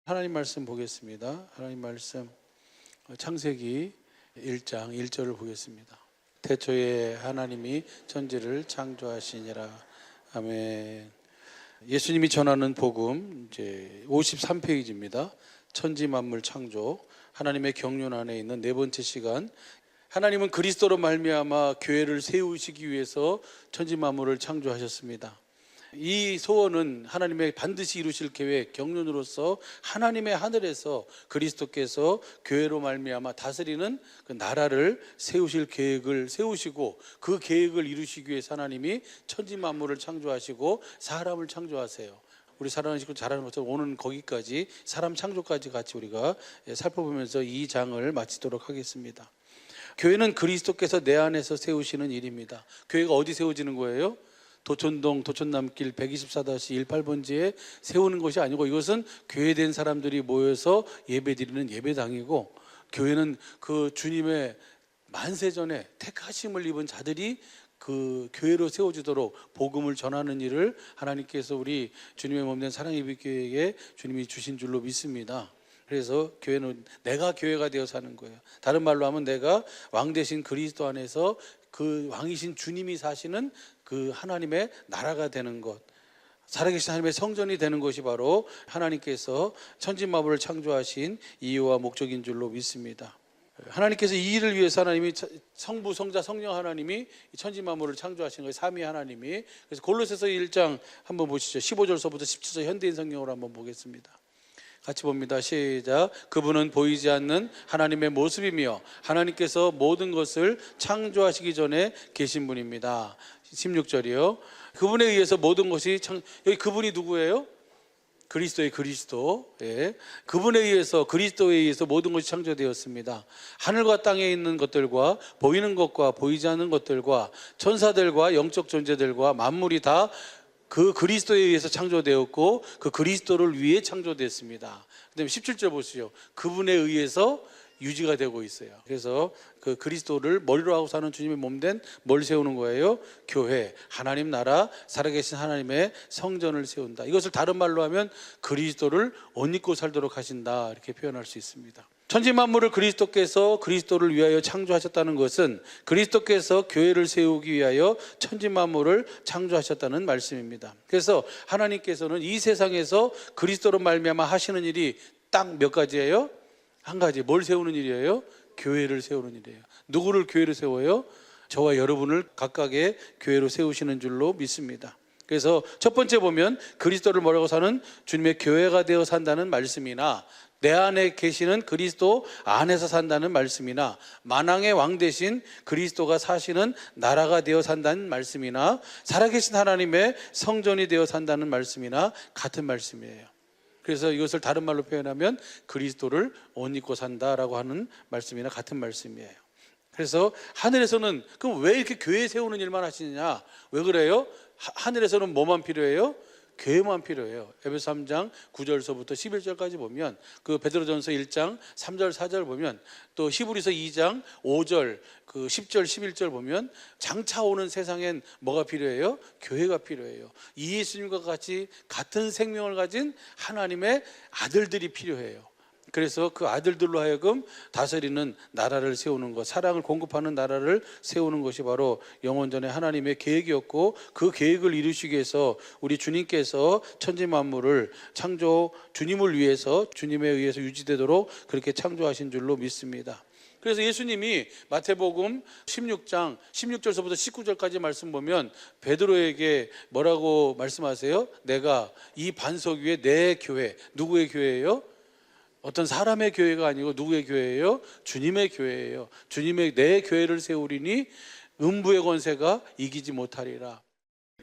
하나님 말씀 보겠습니다. 하나님 말씀 창세기 1장 1절을 보겠습니다. 태초에 하나님이 천지를 창조하시니라. 아멘. 예수님이 전하는 복음 이제 53페이지입니다. 천지 만물 창조, 하나님의 경륜 안에 있는 네 번째 시간. 하나님은 그리스도로 말미암아 교회를 세우시기 위해서 천지 만물을 창조하셨습니다. 이 소원은 하나님의 반드시 이루실 계획, 경륜으로서 하나님의 하늘에서 그리스도께서 교회로 말미암아 다스리는 그 나라를 세우실 계획을 세우시고, 그 계획을 이루시기 위해서 하나님이 천지 만물을 창조하시고 사람을 창조하세요. 우리 사랑하는 식구 잘하는 것처럼 오늘 거기까지 사람 창조까지 같이 우리가 살펴보면서 이 장을 마치도록 하겠습니다. 교회는 그리스도께서 내 안에서 세우시는 일입니다. 교회가 어디 세워지는 거예요? 도촌동 도촌남길 124-18번지에 세우는 것이 아니고, 이것은 교회된 사람들이 모여서 예배드리는 예배당이고, 교회는 그 주님의 만세전에 택하심을 입은 자들이 그 교회로 세워지도록 복음을 전하는 일을 하나님께서 우리 주님의 몸된 사랑예비교회에 주님이 주신 줄로 믿습니다. 그래서 교회는 내가 교회가 되어 사는 거예요. 다른 말로 하면 내가 왕 되신 그리스도 안에서 그 왕이신 주님이 사시는 그 하나님의 나라가 되는 것, 살아계신 하나님의 성전이 되는 것이 바로 하나님께서 천지만물을 창조하신 이유와 목적인 줄로 믿습니다. 하나님께서 이 일을 위해서 하나님이 성부, 성자, 성령 하나님이 천지만물을 창조하신 거예요. 삼위 하나님이. 그래서 골로새서 1장 한번 보시죠. 15절서부터 17절 현대인 성경으로 한번 보겠습니다. 같이 봅니다. 시작. 그분은 보이지 않는 하나님의 모습이며 하나님께서 모든 것을 창조하시기 전에 계신 분입니다. 16절이요. 그분에 의해서 모든 것이 여기 그분이 누구예요? 그리스도의 그리스도. 예. 그분에 의해서, 그리스도에 의해서 모든 것이 창조되었습니다. 하늘과 땅에 있는 것들과 보이는 것과 보이지 않는 것들과 천사들과 영적 존재들과 만물이 다 그 그리스도에 의해서 창조되었고, 그 그리스도를 위해 창조됐습니다. 그 다음에 17절 보시죠. 그분에 의해서 유지가 되고 있어요. 그래서 그 그리스도를 머리로 하고 사는 주님의 몸된 뭘 세우는 거예요? 교회, 하나님 나라, 살아계신 하나님의 성전을 세운다. 이것을 다른 말로 하면 그리스도를 옷 입고 살도록 하신다, 이렇게 표현할 수 있습니다. 천지 만물을 그리스도께서 그리스도를 위하여 창조하셨다는 것은 그리스도께서 교회를 세우기 위하여 천지 만물을 창조하셨다는 말씀입니다. 그래서 하나님께서는 이 세상에서 그리스도로 말미암아 하시는 일이 딱 몇 가지예요? 한 가지. 뭘 세우는 일이에요? 교회를 세우는 일이에요. 누구를 교회로 세워요? 저와 여러분을 각각의 교회로 세우시는 줄로 믿습니다. 그래서 첫 번째 보면 그리스도를 뭐라고 사는 주님의 교회가 되어 산다는 말씀이나, 내 안에 계시는 그리스도 안에서 산다는 말씀이나, 만왕의 왕 대신 그리스도가 사시는 나라가 되어 산다는 말씀이나, 살아계신 하나님의 성전이 되어 산다는 말씀이나 같은 말씀이에요. 그래서 이것을 다른 말로 표현하면 그리스도를 옷 입고 산다라고 하는 말씀이나 같은 말씀이에요. 그래서 하늘에서는 그럼 왜 이렇게 교회 세우는 일만 하시느냐? 왜 그래요? 하늘에서는 뭐만 필요해요? 교회만 필요해요. 에베소 3장 9절서부터 11절까지 보면, 그 베드로전서 1장 3절 4절 보면, 또 히브리서 2장 5절 그 10절 11절 보면, 장차 오는 세상엔 뭐가 필요해요? 교회가 필요해요. 이 예수님과 같이 같은 생명을 가진 하나님의 아들들이 필요해요. 그래서 그 아들들로 하여금 다스리는 나라를 세우는 것, 사랑을 공급하는 나라를 세우는 것이 바로 영원전의 하나님의 계획이었고, 그 계획을 이루시기 위해서 우리 주님께서 천지 만물을 창조, 주님을 위해서, 주님에 의해서 유지되도록 그렇게 창조하신 줄로 믿습니다. 그래서 예수님이 마태복음 16장 16절서부터 19절까지 말씀 보면 베드로에게 뭐라고 말씀하세요? 내가 이 반석 위에 내 교회, 누구의 교회예요? 어떤 사람의 교회가 아니고 누구의 교회예요? 주님의 교회예요. 주님의 내 교회를 세우리니 음부의 권세가 이기지 못하리라.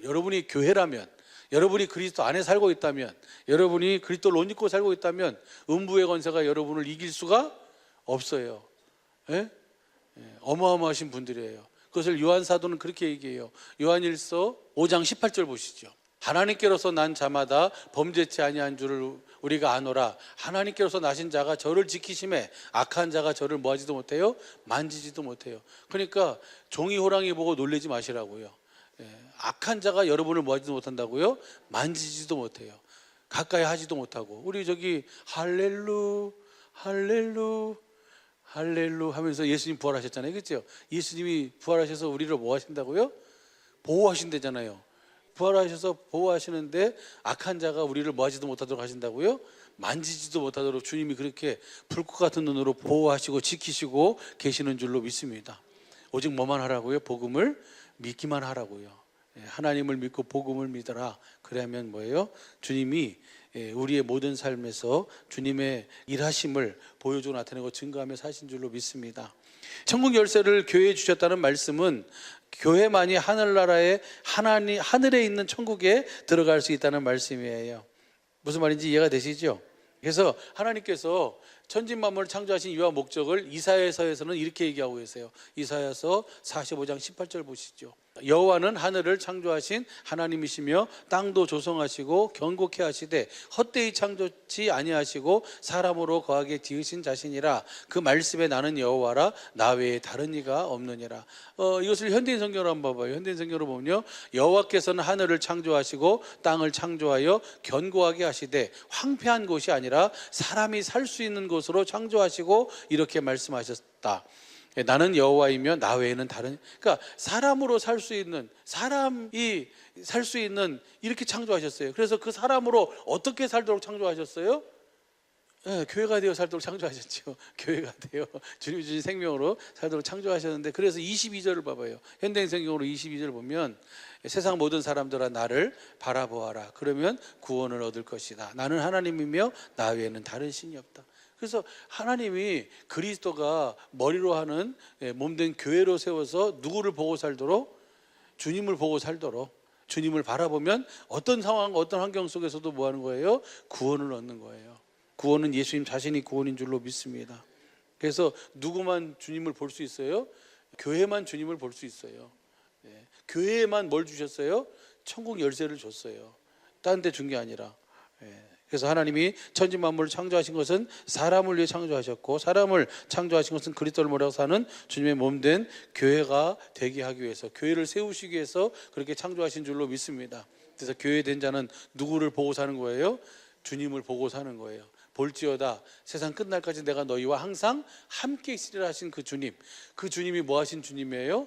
여러분이 교회라면, 여러분이 그리스도 안에 살고 있다면, 여러분이 그리스도를 옷 입고 살고 있다면 음부의 권세가 여러분을 이길 수가 없어요. 예? 어마어마하신 분들이에요. 그것을 요한 사도는 그렇게 얘기해요. 요한일서 5장 18절 보시죠. 하나님께로서 난 자마다 범죄치 아니한 줄을 우리가 아노라. 하나님께로서 나신 자가 저를 지키심에 악한 자가 저를 뭐하지도 못해요? 만지지도 못해요. 그러니까 종이 호랑이 보고 놀라지 마시라고요. 악한 자가 여러분을 뭐하지도 못한다고요? 만지지도 못해요. 가까이 하지도 못하고 우리 저기 할렐루 할렐루 할렐루 하면서 예수님 부활하셨잖아요. 그렇죠? 예수님이 부활하셔서 우리를 뭐 하신다고요? 보호하신다잖아요. 부활하셔서 보호하시는데 악한 자가 우리를 뭐 하지도 못하도록 하신다고요? 만지지도 못하도록 주님이 그렇게 불꽃 같은 눈으로 보호하시고 지키시고 계시는 줄로 믿습니다. 오직 뭐만 하라고요? 복음을 믿기만 하라고요. 하나님을 믿고 복음을 믿어라. 그러면 뭐예요? 주님이 우리의 모든 삶에서 주님의 일하심을 보여주고 나타내고 증거하며 사신 줄로 믿습니다. 천국 열쇠를 교회에 주셨다는 말씀은 교회만이 하늘나라의 하늘에 있는 천국에 들어갈 수 있다는 말씀이에요. 무슨 말인지 이해가 되시죠? 그래서 하나님께서 천지만물을 창조하신 이유와 목적을 이사야서에서는 이렇게 얘기하고 계세요. 이사야서 45장 18절 보시죠. 여호와는 하늘을 창조하신 하나님이시며 땅도 조성하시고 견고케 하시되 헛되이 창조치 아니하시고 사람으로 거하게 지으신 자신이라. 그 말씀에 나는 여호와라 나 외에 다른 이가 없느니라. 이것을 현대인 성경으로 한번 봐봐요. 현대인 성경으로 보면요, 여호와께서는 하늘을 창조하시고 땅을 창조하여 견고하게 하시되 황폐한 곳이 아니라 사람이 살 수 있는 곳으로 창조하시고 이렇게 말씀하셨다. 나는 여호와이며 나 외에는 다른, 그러니까 사람으로 살 수 있는, 사람이 살 수 있는 이렇게 창조하셨어요. 그래서 그 사람으로 어떻게 살도록 창조하셨어요? 교회가 되어 살도록 창조하셨죠. 교회가 되어 주님이 주신 생명으로 살도록 창조하셨는데, 그래서 22절을 봐봐요. 현대인 성경으로 22절을 보면 세상 모든 사람들아 나를 바라보아라. 그러면 구원을 얻을 것이다. 나는 하나님이며 나 외에는 다른 신이 없다. 그래서 하나님이 그리스도가 머리로 하는 몸된 교회로 세워서 누구를 보고 살도록? 주님을 보고 살도록. 주님을 바라보면 어떤 상황, 어떤 환경 속에서도 뭐 하는 거예요? 구원을 얻는 거예요. 구원은 예수님 자신이 구원인 줄로 믿습니다. 그래서 누구만 주님을 볼 수 있어요? 교회만 주님을 볼 수 있어요. 교회에만 뭘 주셨어요? 천국 열쇠를 줬어요. 다른 데 준 게 아니라. 그래서 하나님이 천지 만물을 창조하신 것은 사람을 위해 창조하셨고, 사람을 창조하신 것은 그리스도를 모라고 사는 주님의 몸된 교회가 되게 하기 위해서, 교회를 세우시기 위해서 그렇게 창조하신 줄로 믿습니다. 그래서 교회된 자는 누구를 보고 사는 거예요? 주님을 보고 사는 거예요. 볼지어다 세상 끝날까지 내가 너희와 항상 함께 있으리라 하신 그 주님, 그 주님이 뭐 하신 주님이에요?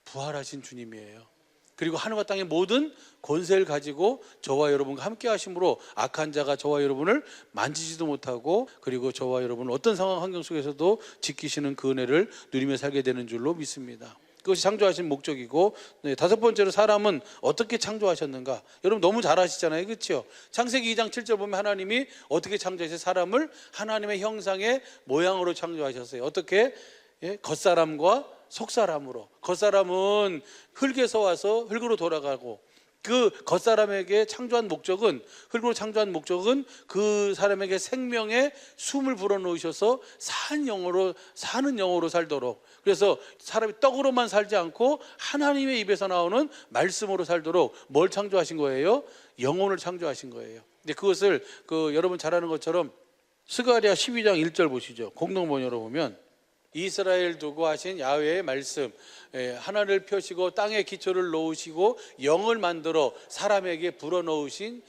부활하신 주님이에요. 그리고 하늘과 땅의 모든 권세를 가지고 저와 여러분과 함께 하심으로 악한 자가 저와 여러분을 만지지도 못하고, 그리고 저와 여러분을 어떤 상황 환경 속에서도 지키시는 그 은혜를 누리며 살게 되는 줄로 믿습니다. 그것이 창조하신 목적이고, 다섯 번째로 사람은 어떻게 창조하셨는가? 여러분 너무 잘 아시잖아요, 그렇죠? 창세기 2장 7절 보면 하나님이 어떻게 창조하셨어요? 사람을 하나님의 형상의 모양으로 창조하셨어요. 어떻게? 겉사람과 속사람으로. 겉사람은 흙에서 와서 흙으로 돌아가고, 그 겉사람에게 창조한 목적은, 흙으로 창조한 목적은 그 사람에게 생명의 숨을 불어넣으셔서 사는 영으로 살도록. 그래서 사람이 떡으로만 살지 않고 하나님의 입에서 나오는 말씀으로 살도록 뭘 창조하신 거예요? 영혼을 창조하신 거예요. 근데 그것을 여러분 잘 아는 것처럼 스가랴 12장 1절 보시죠. 공동번역으로 보면 이스라엘 두고 하신 야훼의 말씀, 하늘을 펴시고 땅에 기초를 놓으시고 영을 만들어 사람에게 불어넣으신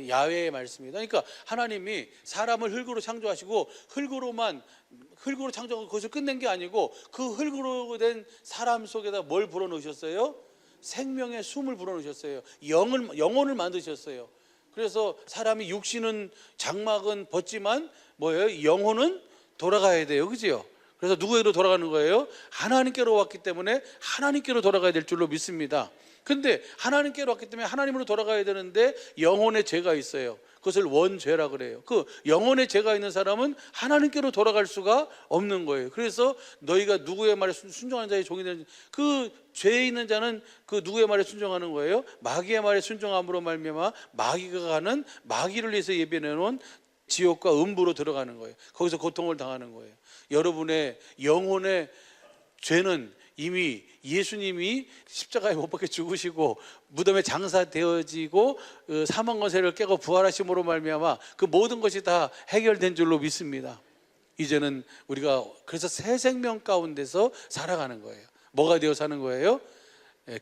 야훼의 말씀입니다. 그러니까 하나님이 사람을 흙으로 창조하시고 흙으로 창조하고 그것을 끝낸 게 아니고, 그 흙으로 된 사람 속에다 뭘 불어넣으셨어요? 생명의 숨을 불어넣으셨어요. 영혼을 만드셨어요. 그래서 사람이 육신은, 장막은 벗지만 뭐예요? 영혼은 돌아가야 돼요, 그죠? 그래서 누구에게로 돌아가는 거예요? 하나님께로 왔기 때문에 하나님께로 돌아가야 될 줄로 믿습니다. 근데 하나님께로 왔기 때문에 하나님으로 돌아가야 되는데 영혼의 죄가 있어요. 그것을 원죄라 그래요. 그 영혼의 죄가 있는 사람은 하나님께로 돌아갈 수가 없는 거예요. 그래서 너희가 누구의 말에 순종하는 자의 종이 되는, 그 죄에 있는 자는 그 누구의 말에 순종하는 거예요? 마귀의 말에 순종함으로 말미암아 마귀가 가는, 마귀를 위해서 예비해 놓은 지옥과 음부로 들어가는 거예요. 거기서 고통을 당하는 거예요. 여러분의 영혼의 죄는 이미 예수님이 십자가에 못 박혀 죽으시고 무덤에 장사되어지고 사망 권세를 깨고 부활하심으로 말미암아 그 모든 것이 다 해결된 줄로 믿습니다. 이제는 우리가 그래서 새 생명 가운데서 살아가는 거예요. 뭐가 되어 사는 거예요?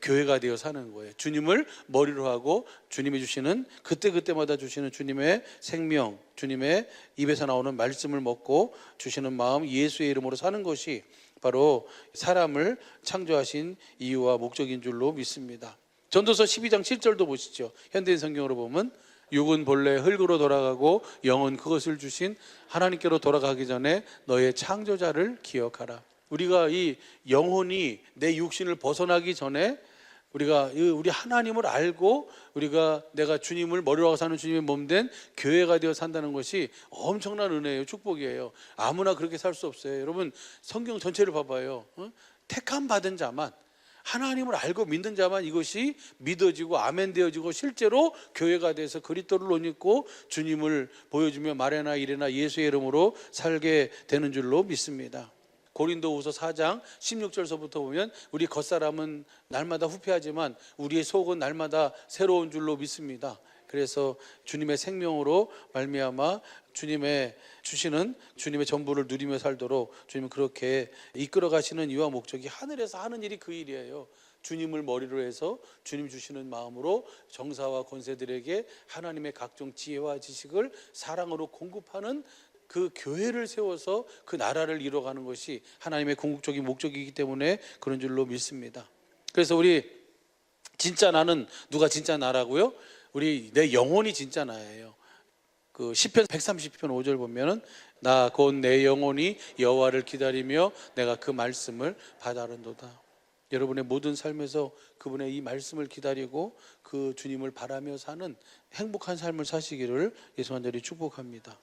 교회가 되어 사는 거예요. 주님을 머리로 하고 주님이 주시는 그때그때마다 주시는 주님의 생명, 주님의 입에서 나오는 말씀을 먹고 주시는 마음, 예수의 이름으로 사는 것이 바로 사람을 창조하신 이유와 목적인 줄로 믿습니다. 전도서 12장 7절도 보시죠. 현대인 성경으로 보면 육은 본래 흙으로 돌아가고 영은 그것을 주신 하나님께로 돌아가기 전에 너의 창조자를 기억하라. 우리가 이 영혼이 내 육신을 벗어나기 전에 우리 하나님을 알고 내가 주님을 머리로 하고 사는 주님의 몸된 교회가 되어 산다는 것이 엄청난 은혜예요. 축복이에요. 아무나 그렇게 살 수 없어요. 여러분 성경 전체를 봐봐요. 택함 받은 자만, 하나님을 알고 믿는 자만 이것이 믿어지고 아멘 되어지고 실제로 교회가 돼서 그리스도를 옷 입고 주님을 보여주며 말에나 일에나 예수의 이름으로 살게 되는 줄로 믿습니다. 고린도후서 4장 16절서부터 보면 우리 겉사람은 날마다 후패하지만 우리의 속은 날마다 새로운 줄로 믿습니다. 그래서 주님의 생명으로 말미암아 주님의 주시는 주님의 전부를 누리며 살도록 주님은 그렇게 이끌어 가시는 이유와 목적이 하늘에서 하는 일이 그 일이에요. 주님을 머리로 해서 주님 주시는 마음으로 정사와 권세들에게 하나님의 각종 지혜와 지식을 사랑으로 공급하는 그 교회를 세워서 그 나라를 이뤄가는 것이 하나님의 궁극적인 목적이기 때문에 그런 줄로 믿습니다. 그래서 우리 진짜 나는 누가 진짜 나라고요? 내 영혼이 진짜 나예요. 그 시편 130편 5절 보면은 나 곧 내 영혼이 여호와를 기다리며 내가 그 말씀을 바라는도다. 여러분의 모든 삶에서 그분의 이 말씀을 기다리고 그 주님을 바라며 사는 행복한 삶을 사시기를 예수 간절히 축복합니다.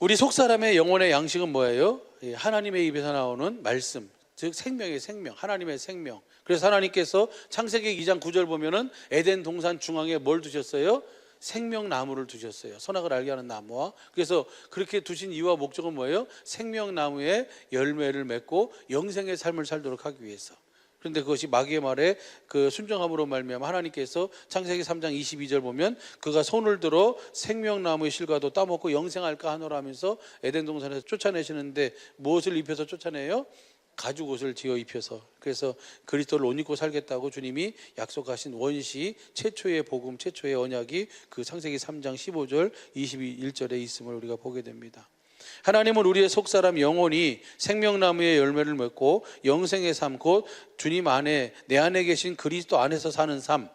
우리 속사람의 영혼의 양식은 뭐예요? 하나님의 입에서 나오는 말씀, 즉 생명의 생명, 하나님의 생명. 그래서 하나님께서 창세기 2장 9절 보면은 에덴 동산 중앙에 뭘 두셨어요? 생명나무를 두셨어요. 선악을 알게 하는 나무와. 그래서 그렇게 두신 이유와 목적은 뭐예요? 생명나무에 열매를 맺고 영생의 삶을 살도록 하기 위해서. 그런데 그것이 마귀의 말에 그 순종함으로 말미암아 하나님께서 창세기 3장 22절 보면 그가 손을 들어 생명나무의 실과도 따먹고 영생할까 하노라 하면서 에덴 동산에서 쫓아내시는데 무엇을 입혀서 쫓아내요? 가죽옷을 지어 입혀서. 그래서 그리스도를 옷 입고 살겠다고 주님이 약속하신 원시 최초의 복음, 최초의 언약이 그 창세기 3장 15절 21절에 있음을 우리가 보게 됩니다. 하나님은 우리의 속사람 영혼이 생명나무의 열매를 맺고 영생의 삶, 곧 주님 안에 내 안에 계신 그리스도 안에서 사는 삶,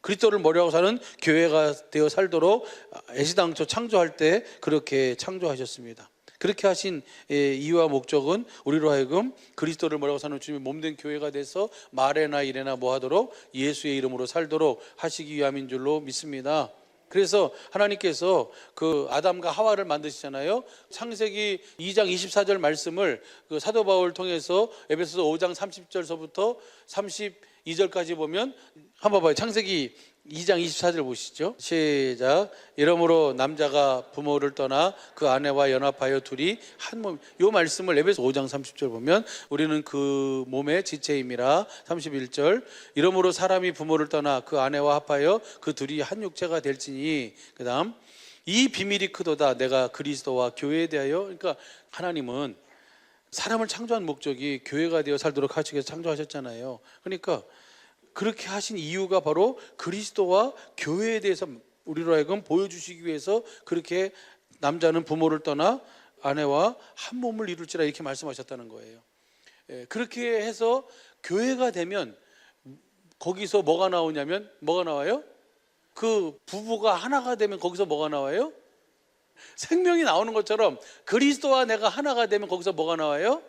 그리스도를 머리하고 사는 교회가 되어 살도록 애시당초 창조할 때 그렇게 창조하셨습니다. 그렇게 하신 이유와 목적은 우리로 하여금 그리스도를 머리하고 사는 주님의 몸된 교회가 돼서 말에나 일에나 뭐 하도록 예수의 이름으로 살도록 하시기 위함인 줄로 믿습니다. 그래서 하나님께서 그 아담과 하와를 만드시잖아요. 창세기 2장 24절 말씀을 그 사도 바울 통해서 에베소서 5장 30절서부터 32절까지 보면 한번 봐요. 창세기 2장 24절 보시죠. 시작. 이러므로 남자가 부모를 떠나 그 아내와 연합하여 둘이 한 몸. 이 말씀을 에베소 5장 30절 보면 우리는 그 몸의 지체임이라. 31절. 이러므로 사람이 부모를 떠나 그 아내와 합하여 그 둘이 한 육체가 될지니. 그 다음 이 비밀이 크도다 내가 그리스도와 교회에 대하여. 그러니까 하나님은 사람을 창조한 목적이 교회가 되어 살도록 하시기 위해서 창조하셨잖아요. 그러니까 그렇게 하신 이유가 바로 그리스도와 교회에 대해서 우리로 하여금 보여주시기 위해서 그렇게 남자는 부모를 떠나 아내와 한 몸을 이룰지라 이렇게 말씀하셨다는 거예요. 그렇게 해서 교회가 되면 거기서 뭐가 나오냐면 뭐가 나와요? 그 부부가 하나가 되면 거기서 뭐가 나와요? 생명이 나오는 것처럼 그리스도와 내가 하나가 되면 거기서 뭐가 나와요?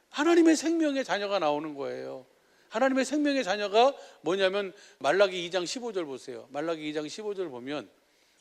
하나님의 생명의 자녀가 나오는 거예요. 하나님의 생명의 자녀가 뭐냐면 말라기 2장 15절 보세요. 말라기 2장 15절 보면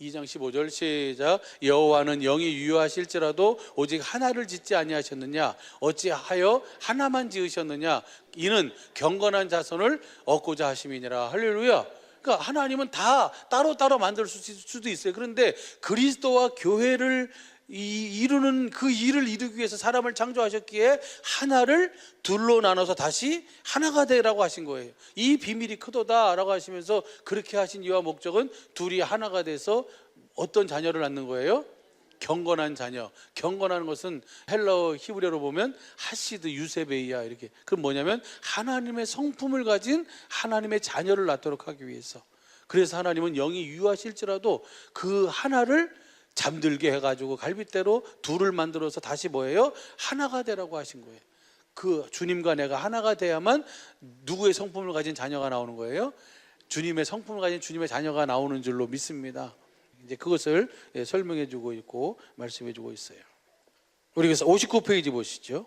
2장 15절 시작. 여호와는 영이 유효하실지라도 오직 하나를 짓지 아니하셨느냐? 어찌하여 하나만 지으셨느냐? 이는 경건한 자손을 얻고자 하심이니라. 할렐루야. 그러니까 하나님은 다 따로따로 만들 수도 있어요. 그런데 그리스도와 교회를 이루는 그 일을 이루기 위해서 사람을 창조하셨기에 하나를 둘로 나눠서 다시 하나가 되라고 하신 거예요. 이 비밀이 크도다라고 하시면서 그렇게 하신 이유와 목적은 둘이 하나가 돼서 어떤 자녀를 낳는 거예요? 경건한 자녀. 경건한 것은 헬라어 히브리어로 보면 하시드 유세베이야 이렇게. 그럼 뭐냐면 하나님의 성품을 가진 하나님의 자녀를 낳도록 하기 위해서. 그래서 하나님은 영이 유하실지라도 그 하나를 잠들게 해가지고 갈빗대로 둘을 만들어서 다시 뭐예요? 하나가 되라고 하신 거예요. 그 주님과 내가 하나가 돼야만 누구의 성품을 가진 자녀가 나오는 거예요? 주님의 성품을 가진 주님의 자녀가 나오는 줄로 믿습니다. 이제 그것을 설명해 주고 있고 말씀해 주고 있어요. 우리 그래서 59페이지 보시죠.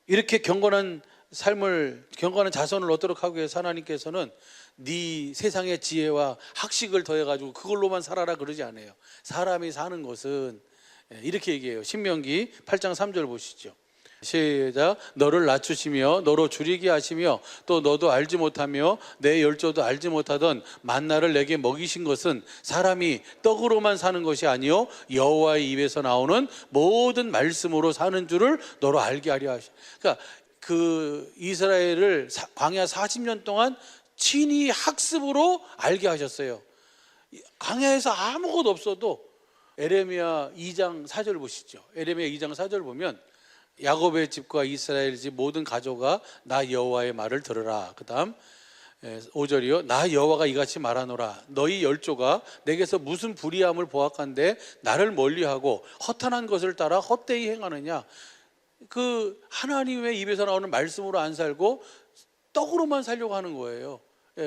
이렇게 경건한 삶을, 경건한 자손을 얻도록 하기 위해서 하나님께서는 네 세상의 지혜와 학식을 더해가지고 그걸로만 살아라 그러지 않아요. 사람이 사는 것은 이렇게 얘기해요. 신명기 8장 3절 보시죠. 시작. 너를 낮추시며 너로 줄이게 하시며 또 너도 알지 못하며 내 열조도 알지 못하던 만나를 내게 먹이신 것은 사람이 떡으로만 사는 것이 아니요 여호와의 입에서 나오는 모든 말씀으로 사는 줄을 너로 알게 하려 하시. 그러니까 그 이스라엘을 광야 40년 동안 친히 학습으로 알게 하셨어요. 광야에서 아무것도 없어도 에레미야 2장 4절 보시죠. 에레미야 2장 4절 보면 야곱의 집과 이스라엘 집 모든 가족아 나 여호와의 말을 들으라. 그 다음 5절이요. 나 여호와가 이같이 말하노라. 너희 열조가 내게서 무슨 불의함을 보았간데 나를 멀리하고 허탄한 것을 따라 헛되이 행하느냐. 그 하나님의 입에서 나오는 말씀으로 안 살고 떡으로만 살려고 하는 거예요.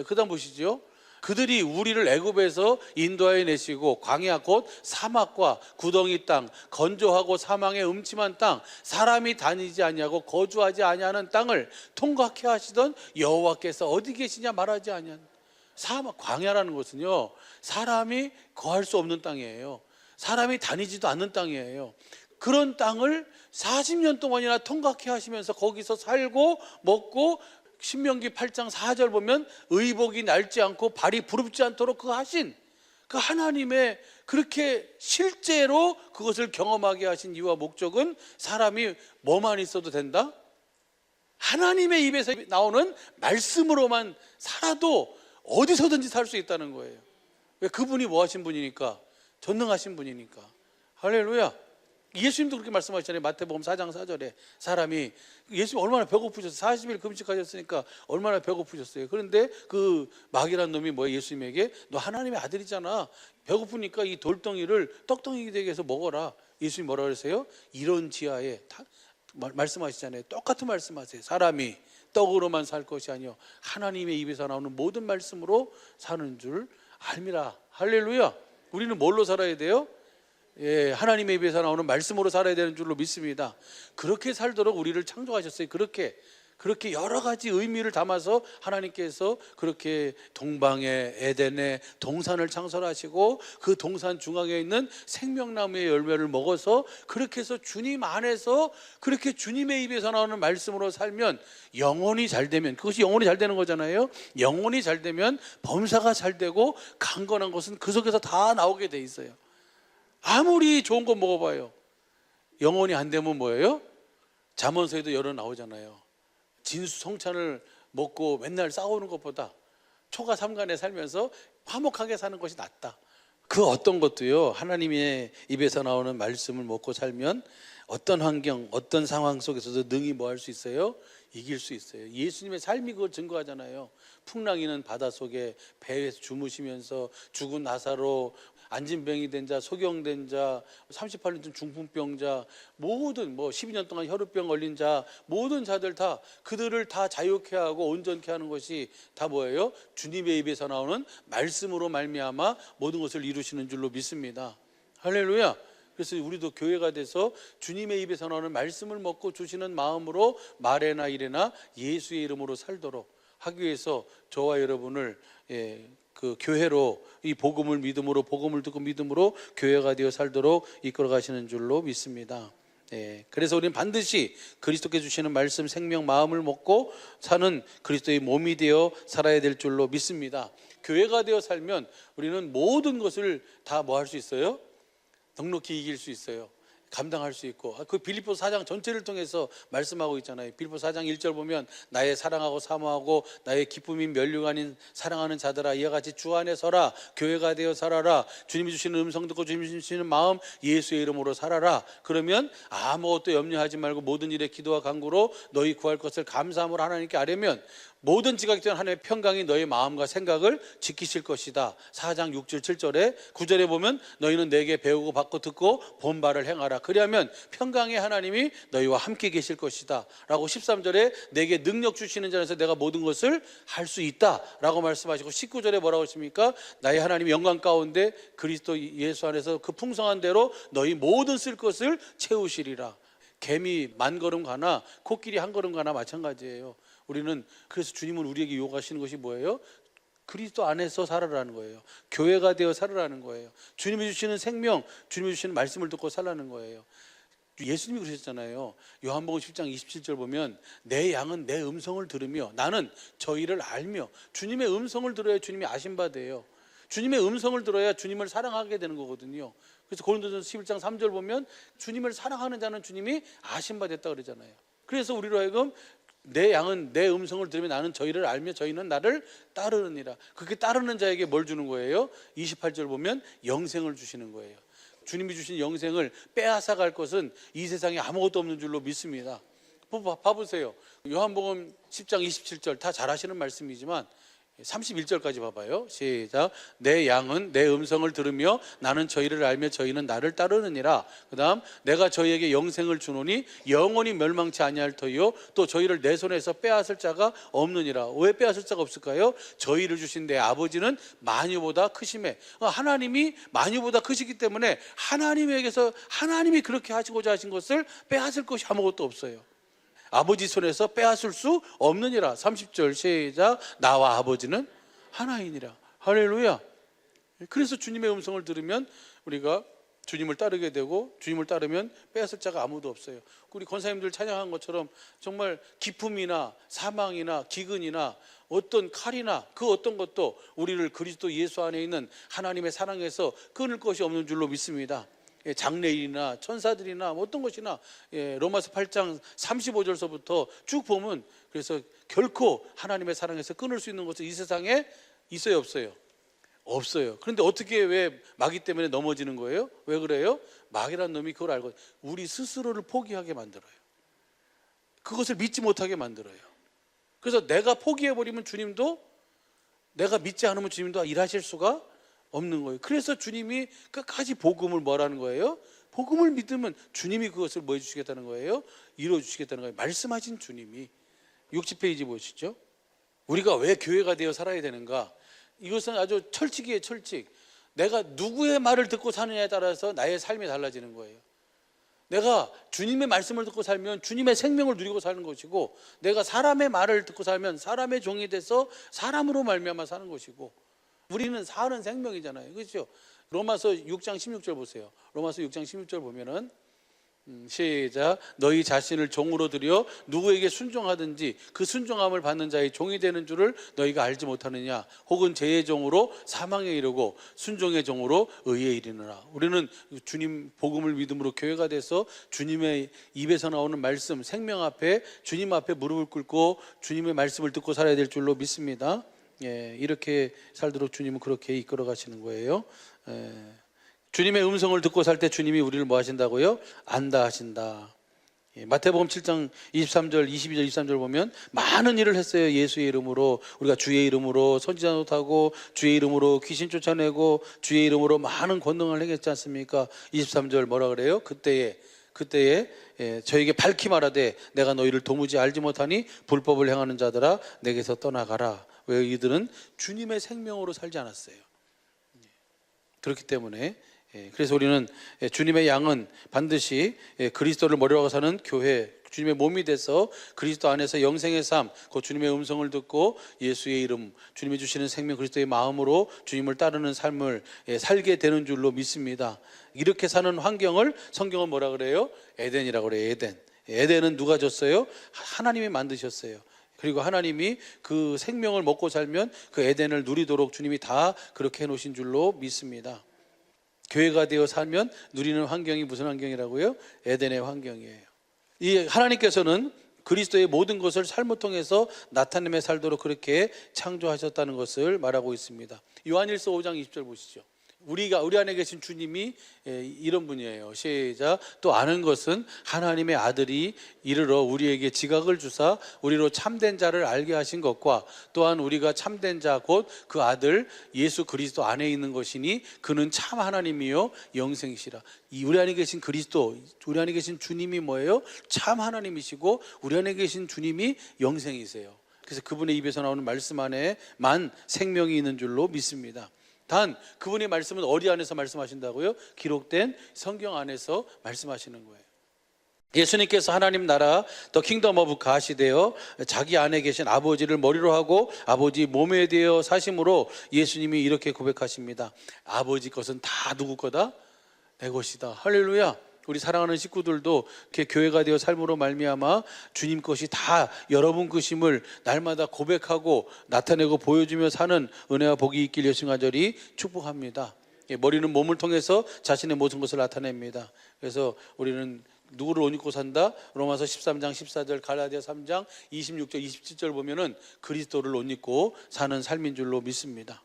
그 다음 보시죠. 그들이 우리를 애굽에서 인도하여 내시고 광야 곧 사막과 구덩이 땅, 건조하고 사망의 음침한 땅, 사람이 다니지 아니하고 거주하지 아니하는 땅을 통과케 하시던 여호와께서 어디 계시냐 말하지 아니한 사막. 광야라는 것은요 사람이 거할 수 없는 땅이에요. 사람이 다니지도 않는 땅이에요. 그런 땅을 40년 동안이나 통과케 하시면서 거기서 살고 먹고, 신명기 8장 4절 보면 의복이 낡지 않고 발이 부릅지 않도록 그 하신 그 하나님의 그렇게 실제로 그것을 경험하게 하신 이유와 목적은 사람이 뭐만 있어도 된다? 하나님의 입에서 나오는 말씀으로만 살아도 어디서든지 살 수 있다는 거예요. 왜? 그분이 뭐 하신 분이니까, 전능하신 분이니까. 할렐루야. 예수님도 그렇게 말씀하셨잖아요. 마태복음 4장 4절에 사람이, 예수님 얼마나 배고프셨어요. 40일 금식하셨으니까 얼마나 배고프셨어요. 그런데 그 마귀란 놈이 뭐예요? 예수님에게 너 하나님의 아들이잖아, 배고프니까 이 돌덩이를 떡덩이 되게 해서 먹어라. 예수님이 뭐라 그러세요? 이런 지하에 말씀하시잖아요. 똑같은 말씀하세요. 사람이 떡으로만 살 것이 아니요 하나님의 입에서 나오는 모든 말씀으로 사는 줄 알미라. 할렐루야. 우리는 뭘로 살아야 돼요? 하나님의 입에서 나오는 말씀으로 살아야 되는 줄로 믿습니다. 그렇게 살도록 우리를 창조하셨어요. 그렇게 여러 가지 의미를 담아서 하나님께서 그렇게 동방의 에덴의 동산을 창설하시고 그 동산 중앙에 있는 생명나무의 열매를 먹어서 그렇게 해서 주님 안에서 그렇게 주님의 입에서 나오는 말씀으로 살면 영혼이 잘 되면, 그것이 영혼이 잘 되는 거잖아요. 영혼이 잘 되면 범사가 잘 되고 강건한 것은 그 속에서 다 나오게 돼 있어요. 아무리 좋은 거 먹어봐요. 영혼이 안 되면 뭐예요? 잠언서에도 열어 나오잖아요. 진수성찬을 먹고 맨날 싸우는 것보다 초가 삼간에 살면서 화목하게 사는 것이 낫다. 그 어떤 것도요, 하나님의 입에서 나오는 말씀을 먹고 살면 어떤 환경, 어떤 상황 속에서도 능히 뭐 할 수 있어요? 이길 수 있어요. 예수님의 삶이 그걸 증거하잖아요. 풍랑이는 바닷속에 배에서 주무시면서 죽은 나사로, 안진병이 된 자, 소경된 자, 38년 중풍병자, 모든 12년 동안 혈우병 걸린 자, 모든 자들 다 그들을 다 자유케 하고 온전케 하는 것이 다 뭐예요? 주님의 입에서 나오는 말씀으로 말미암아 모든 것을 이루시는 줄로 믿습니다. 할렐루야. 그래서 우리도 교회가 돼서 주님의 입에서 나오는 말씀을 먹고 주시는 마음으로 말에나 일에나 예수의 이름으로 살도록 하기 위해서 저와 여러분을 그 교회로, 이 복음을 믿음으로, 복음을 듣고 믿음으로 교회가 되어 살도록 이끌어 가시는 줄로 믿습니다. 그래서 우리는 반드시 그리스도께 주시는 말씀, 생명, 마음을 먹고 사는 그리스도의 몸이 되어 살아야 될 줄로 믿습니다. 교회가 되어 살면 우리는 모든 것을 다 뭐 할 수 있어요? 넉넉히 이길 수 있어요. 감당할 수 있고, 그 빌립보서 4장 전체를 통해서 말씀하고 있잖아요. 빌립보서 4장 1절 보면 나의 사랑하고 사모하고 나의 기쁨이 면류가 아닌 사랑하는 자들아, 이와 같이 주 안에 서라. 교회가 되어 살아라. 주님이 주시는 음성 듣고 주님이 주시는 마음 예수의 이름으로 살아라. 그러면 아무것도 염려하지 말고 모든 일에 기도와 간구로 너희 구할 것을 감사함으로 하나님께 아뢰면 모든 지각이 된 하나님의 평강이 너희 마음과 생각을 지키실 것이다. 4장 6절 7절에 9절에 보면 너희는 내게 배우고 받고 듣고 본 바를 행하라. 그리하면 평강의 하나님이 너희와 함께 계실 것이다 라고 13절에 내게 능력 주시는 자에서 내가 모든 것을 할 수 있다 라고 말씀하시고, 19절에 뭐라고 하십니까? 나의 하나님이 영광 가운데 그리스도 예수 안에서 그 풍성한 대로 너희 모든 쓸 것을 채우시리라. 개미 만 걸음 가나 코끼리 한 걸음 가나 마찬가지예요. 우리는 그래서 주님은 우리에게 요구하시는 것이 뭐예요? 그리스도 안에서 살아라는 거예요. 교회가 되어 살아라는 거예요. 주님이 주시는 생명, 주님이 주시는 말씀을 듣고 살라는 거예요. 예수님이 그러셨잖아요. 요한복음 10장 27절 보면 내 양은 내 음성을 들으며 나는 저희를 알며, 주님의 음성을 들어야 주님이 아신 바 돼요. 주님의 음성을 들어야 주님을 사랑하게 되는 거거든요. 그래서 고린도전서 11장 3절 보면 주님을 사랑하는 자는 주님이 아신 바 됐다 그러잖아요. 그래서 우리로 하여금 내 양은 내 음성을 들으면 나는 저희를 알며 저희는 나를 따르느니라. 그렇게 따르는 자에게 뭘 주는 거예요? 28절 보면 영생을 주시는 거예요. 주님이 주신 영생을 빼앗아갈 것은 이 세상에 아무것도 없는 줄로 믿습니다. 봐보세요. 요한복음 10장 27절 다 잘 아시는 말씀이지만 31절까지 봐봐요. 시작. 내 양은 내 음성을 들으며 나는 저희를 알며 저희는 나를 따르느니라. 그 다음 내가 저희에게 영생을 주노니 영원히 멸망치 아니할 터이요 또 저희를 내 손에서 빼앗을 자가 없느니라. 왜 빼앗을 자가 없을까요? 저희를 주신 내 아버지는 만유보다 크심에, 하나님이 만유보다 크시기 때문에 하나님에게서 하나님이 그렇게 하시고자 하신 것을 빼앗을 것이 아무것도 없어요. 아버지 손에서 빼앗을 수 없느니라. 30절 시작. 나와 아버지는 하나이니라. 할렐루야. 그래서 주님의 음성을 들으면 우리가 주님을 따르게 되고, 주님을 따르면 빼앗을 자가 아무도 없어요. 우리 권사님들 찬양한 것처럼 정말 기품이나 사망이나 기근이나 어떤 칼이나 그 어떤 것도 우리를 그리스도 예수 안에 있는 하나님의 사랑에서 끊을 것이 없는 줄로 믿습니다. 장래일이나 천사들이나 어떤 것이나, 로마서 8장 35절서부터 쭉 보면, 그래서 결코 하나님의 사랑에서 끊을 수 있는 것은 이 세상에 있어요, 없어요? 없어요. 그런데 어떻게, 왜 마귀 때문에 넘어지는 거예요? 왜 그래요? 마귀란 놈이 그걸 알고 우리 스스로를 포기하게 만들어요. 그것을 믿지 못하게 만들어요. 그래서 내가 포기해버리면 주님도, 내가 믿지 않으면 주님도 일하실 수가 없는 거예요. 그래서 주님이 끝까지 복음을 뭐라는 거예요? 복음을 믿으면 주님이 그것을 뭐 해주시겠다는 거예요? 이루어주시겠다는 거예요. 말씀하신 주님이. 60페이지 보시죠. 우리가 왜 교회가 되어 살아야 되는가? 이것은 아주 철칙이에요, 철칙. 내가 누구의 말을 듣고 사느냐에 따라서 나의 삶이 달라지는 거예요. 내가 주님의 말씀을 듣고 살면 주님의 생명을 누리고 사는 것이고, 내가 사람의 말을 듣고 살면 사람의 종이 돼서 사람으로 말미암아 사는 것이고, 우리는 사는 생명이잖아요. 그렇죠? 로마서 6장 16절 보세요. 로마서 6장 16절 보면은 시작. 너희 자신을 종으로 들여 누구에게 순종하든지 그 순종함을 받는 자의 종이 되는 줄을 너희가 알지 못하느냐? 혹은 죄의 종으로 사망에 이르고 순종의 종으로 의에 이르느라. 우리는 주님 복음을 믿음으로 교회가 돼서 주님의 입에서 나오는 말씀, 생명 앞에, 주님 앞에 무릎을 꿇고 주님의 말씀을 듣고 살아야 될 줄로 믿습니다. 이렇게 살도록 주님은 그렇게 이끌어 가시는 거예요. 주님의 음성을 듣고 살 때 주님이 우리를 뭐 하신다고요? 안다 하신다. 마태복음 7장 23절, 22절, 23절 보면 많은 일을 했어요. 예수의 이름으로. 우리가 주의 이름으로 선지자 노릇하고 주의 이름으로 귀신 쫓아내고 주의 이름으로 많은 권능을 행했지 않습니까? 23절 뭐라 그래요? 그때에 저에게 밝히 말하되 내가 너희를 도무지 알지 못하니 불법을 행하는 자들아 내게서 떠나가라. 왜? 이들은 주님의 생명으로 살지 않았어요. 그렇기 때문에, 그래서 우리는 주님의 양은 반드시 그리스도를 머리로 하고 사는 교회, 주님의 몸이 돼서 그리스도 안에서 영생의 삶, 그 주님의 음성을 듣고 예수의 이름, 주님이 주시는 생명 그리스도의 마음으로 주님을 따르는 삶을 살게 되는 줄로 믿습니다. 이렇게 사는 환경을 성경은 뭐라 그래요? 에덴이라고 그래요. 에덴. 에덴은 누가 줬어요? 하나님이 만드셨어요. 그리고 하나님이 그 생명을 먹고 살면 그 에덴을 누리도록 주님이 다 그렇게 해놓으신 줄로 믿습니다. 교회가 되어 살면 누리는 환경이 무슨 환경이라고요? 에덴의 환경이에요. 이 하나님께서는 그리스도의 모든 것을 삶을 통해서 나타내며 살도록 그렇게 창조하셨다는 것을 말하고 있습니다. 요한일서 5장 20절 보시죠. 우리 안에 계신 주님이 이런 분이에요. 시작. 또 아는 것은 하나님의 아들이 이르러 우리에게 지각을 주사 우리로 참된 자를 알게 하신 것과 또한 우리가 참된 자 곧 그 아들 예수 그리스도 안에 있는 것이니 그는 참 하나님이요 영생이시라. 이 우리 안에 계신 그리스도, 우리 안에 계신 주님이 뭐예요? 참 하나님이시고 우리 안에 계신 주님이 영생이세요. 그래서 그분의 입에서 나오는 말씀 안에만 생명이 있는 줄로 믿습니다. 단 그분의 말씀은 어디 안에서 말씀하신다고요? 기록된 성경 안에서 말씀하시는 거예요. 예수님께서 하나님 나라 더 킹덤 오브 갓이 되어 자기 안에 계신 아버지를 머리로 하고 아버지 몸에 되어 사심으로 예수님이 이렇게 고백하십니다. 아버지 것은 다 누구 거다? 내 것이다. 할렐루야. 우리 사랑하는 식구들도 이렇게 교회가 되어 삶으로 말미암아 주님 것이 다 여러분 것임을 날마다 고백하고 나타내고 보여주며 사는 은혜와 복이 있길 예수 간절히 축복합니다. 머리는 몸을 통해서 자신의 모든 것을 나타냅니다. 그래서 우리는 누구를 옷 입고 산다? 로마서 13장 14절, 갈라디아 3장 26절 27절 보면은 그리스도를 옷 입고 사는 삶인 줄로 믿습니다.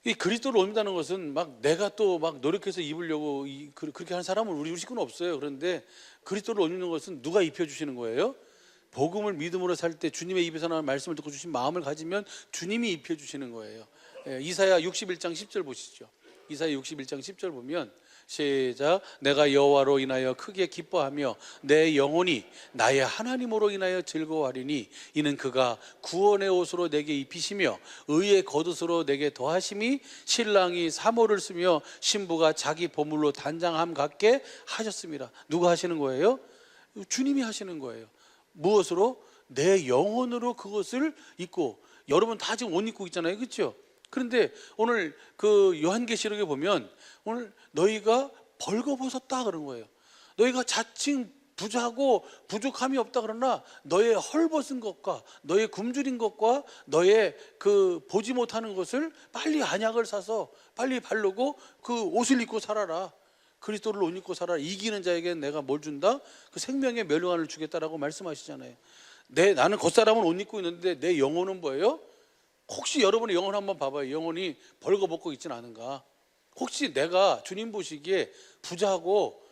이 그리스도를 옷 입는다는 것은 막 내가 또 막 노력해서 입으려고 그렇게 하는 사람은 우리 식구는 없어요. 그런데 그리스도를 옷 입는 것은 누가 입혀주시는 거예요? 복음을 믿음으로 살 때 주님의 입에서 나오는 말씀을 듣고 주신 마음을 가지면 주님이 입혀주시는 거예요. 이사야 61장 10절 보시죠. 이사야 61장 10절 보면 시작. 내가 여호와로 인하여 크게 기뻐하며 내 영혼이 나의 하나님으로 인하여 즐거워하리니 이는 그가 구원의 옷으로 내게 입히시며 의의 겉옷으로 내게 더하심이 신랑이 사모를 쓰며 신부가 자기 보물로 단장함 같게 하셨습니다. 누가 하시는 거예요? 주님이 하시는 거예요. 무엇으로? 내 영혼으로 그것을 입고. 여러분 다 지금 옷 입고 있잖아요, 그렇죠? 그런데 오늘 그 요한계시록에 보면 오늘 너희가 벌거벗었다 그런 거예요. 너희가 자칭 부자고 부족함이 없다 그러나 너의 헐벗은 것과 너의 굶주린 것과 너의 그 보지 못하는 것을 빨리 안약을 사서 빨리 바르고 그 옷을 입고 살아라. 그리스도를 옷 입고 살아라. 이기는 자에게 내가 뭘 준다? 그 생명의 멸류관을 주겠다라고 말씀하시잖아요. 나는 겉사람은 옷 입고 있는데 내 영혼은 뭐예요? 혹시 여러분의 영혼 한번 봐봐요. 영혼이 벌거벗고 있지는 않은가? 혹시 내가 주님 보시기에 부자고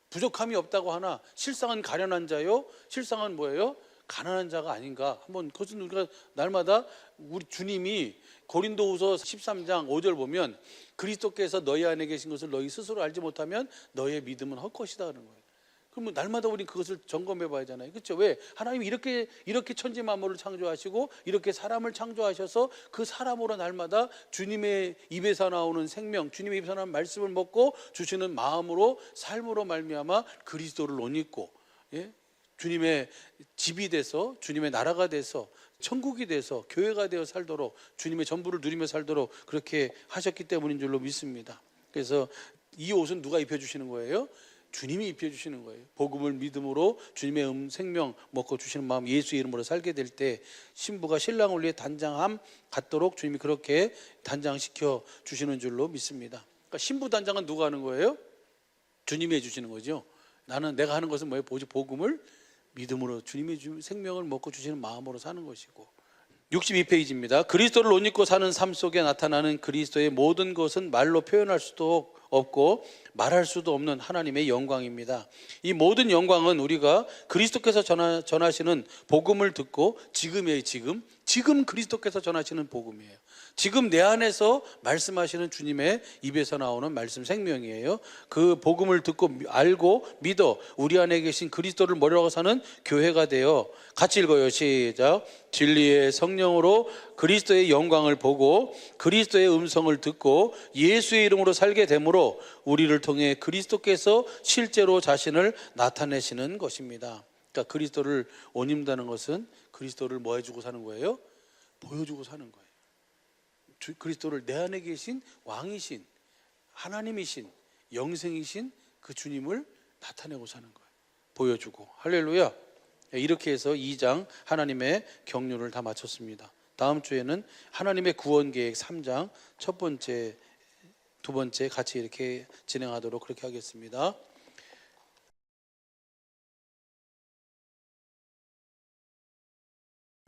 부족함이 없다고 하나 실상은 가련한 자요? 실상은 뭐예요? 가난한 자가 아닌가? 한번 그것은 우리가 날마다 우리 주님이 고린도후서 13장 5절 보면 그리스도께서 너희 안에 계신 것을 너희 스스로 알지 못하면 너의 믿음은 헛것이다 하는 거예요. 그러면 날마다 우리 그것을 점검해 봐야 하잖아요. 그렇죠? 왜? 하나님이 이렇게 천지 만물을 창조하시고 이렇게 사람을 창조하셔서 그 사람으로 날마다 주님의 입에서 나오는 생명, 주님의 입에서 나오는 말씀을 먹고 주시는 마음으로 삶으로 말미암아 그리스도를 옷 입고 주님의 집이 돼서 주님의 나라가 돼서 천국이 돼서 교회가 되어 살도록 주님의 전부를 누리며 살도록 그렇게 하셨기 때문인 줄로 믿습니다. 그래서 이 옷은 누가 입혀주시는 거예요? 주님이 입혀주시는 거예요. 복음을 믿음으로 주님의 생명 먹고 주시는 마음 예수의 이름으로 살게 될 때 신부가 신랑을 위해 단장함 같도록 주님이 그렇게 단장시켜 주시는 줄로 믿습니다. 그러니까 신부 단장은 누가 하는 거예요? 주님이 해주시는 거죠. 내가 하는 것은 뭐예요? 복음을 믿음으로 주님의 생명을 먹고 주시는 마음으로 사는 것이고. 62페이지입니다. 그리스도를 옷 입고 사는 삶 속에 나타나는 그리스도의 모든 것은 말로 표현할 수도 없고 말할 수도 없는 하나님의 영광입니다. 이 모든 영광은 우리가 그리스도께서 전하시는 복음을 듣고 지금 그리스도께서 전하시는 복음이에요. 지금 내 안에서 말씀하시는 주님의 입에서 나오는 말씀 생명이에요. 그 복음을 듣고 알고 믿어 우리 안에 계신 그리스도를 머리로 사는 교회가 되어 같이 읽어요. 시작. 진리의 성령으로 그리스도의 영광을 보고 그리스도의 음성을 듣고 예수의 이름으로 살게 되므로 우리를 통해 그리스도께서 실제로 자신을 나타내시는 것입니다. 그러니까 그리스도를 옷 입는다는 것은 그리스도를 뭐 해주고 사는 거예요? 보여주고 사는 거예요. 그리스도를 내 안에 계신 왕이신 하나님이신 영생이신 그 주님을 나타내고 사는 거예요. 보여주고. 할렐루야. 이렇게 해서 2장 하나님의 경륜을 다 마쳤습니다. 다음 주에는 하나님의 구원 계획 3장 첫 번째 두 번째 같이 이렇게 진행하도록 그렇게 하겠습니다.